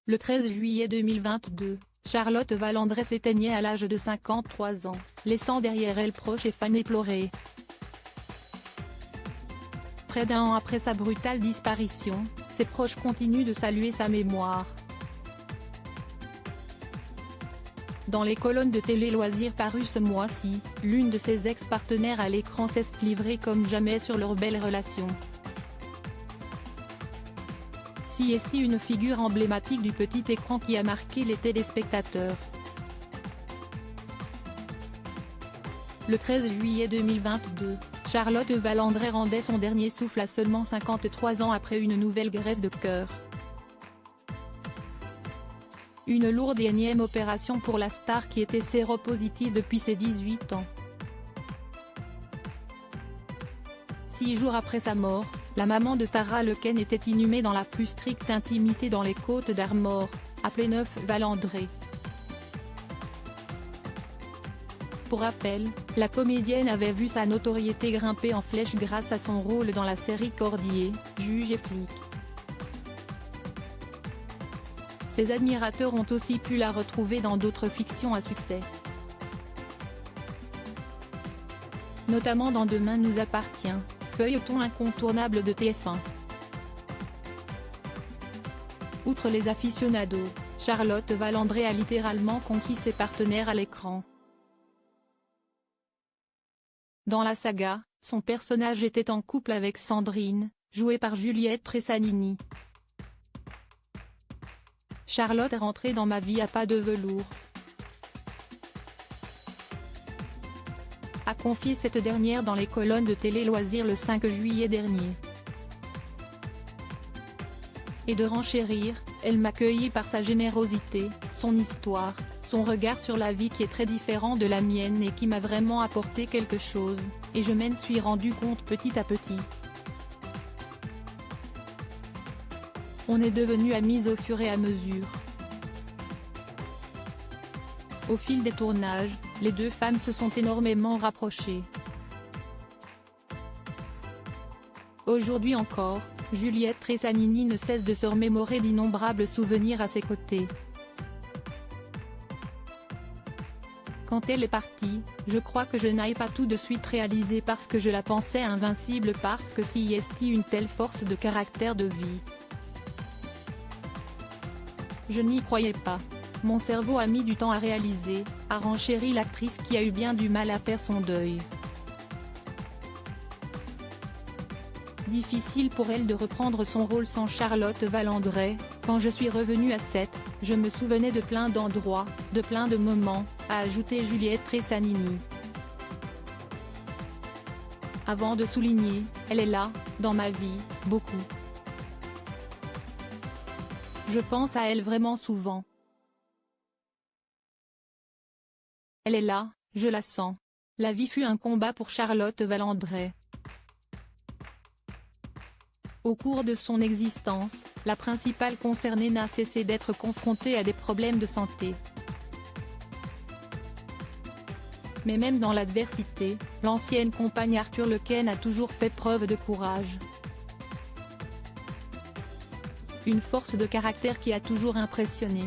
Le 13 juillet 2022, Charlotte Valandré s'éteignait à l'âge de 53 ans, laissant derrière elle proches et fans éplorés. Près d'un an après sa brutale disparition, ses proches continuent de saluer sa mémoire. Dans les colonnes de Télé Loisirs parues ce mois-ci, l'une de ses ex-partenaires à l'écran s'est livrée comme jamais sur leur belle relation. Est une figure emblématique du petit écran qui a marqué les téléspectateurs. Le 13 juillet 2022, Charlotte Valandré rendait son dernier souffle à seulement 53 ans après une nouvelle greffe de cœur. Une lourde et énième opération pour la star qui était séropositive depuis ses 18 ans. 6 jours après sa mort, la maman de Tara Lequesne était inhumée dans la plus stricte intimité dans les Côtes d'Armor, à Pléneuf-Valandré. Pour rappel, la comédienne avait vu sa notoriété grimper en flèche grâce à son rôle dans la série Cordier, Juge et flic. Ses admirateurs ont aussi pu la retrouver dans d'autres fictions à succès. Notamment dans Demain nous appartient, feuilleton incontournable de TF1. Outre les aficionados, Charlotte Valandré a littéralement conquis ses partenaires à l'écran. Dans la saga, son personnage était en couple avec Sandrine, jouée par Juliette Tressanini. Charlotte est rentrée dans ma vie à pas de velours, a confié cette dernière dans les colonnes de Télé Loisirs le 5 juillet dernier. Et de renchérir, elle m'accueillit par sa générosité, son histoire, son regard sur la vie qui est très différent de la mienne et qui m'a vraiment apporté quelque chose, et je m'en suis rendu compte petit à petit. On est devenus amis au fur et à mesure. Au fil des tournages, les deux femmes se sont énormément rapprochées. Aujourd'hui encore, Juliette Tressanini ne cesse de se remémorer d'innombrables souvenirs à ses côtés. Quand elle est partie, je crois que je n'ai pas tout de suite réalisé parce que je la pensais invincible parce que si est une telle force de caractère de vie. Je n'y croyais pas. Mon cerveau a mis du temps à réaliser, a renchéri l'actrice qui a eu bien du mal à faire son deuil. Difficile pour elle de reprendre son rôle sans Charlotte Valandré. Quand je suis revenue à 7, je me souvenais de plein d'endroits, de plein de moments, a ajouté Juliette Tressanini. Avant de souligner, elle est là, dans ma vie, beaucoup. Je pense à elle vraiment souvent. Elle est là, je la sens. La vie fut un combat pour Charlotte Valandré. Au cours de son existence, la principale concernée n'a cessé d'être confrontée à des problèmes de santé. Mais même dans l'adversité, l'ancienne compagne Arthur Lequesne a toujours fait preuve de courage. Une force de caractère qui a toujours impressionné.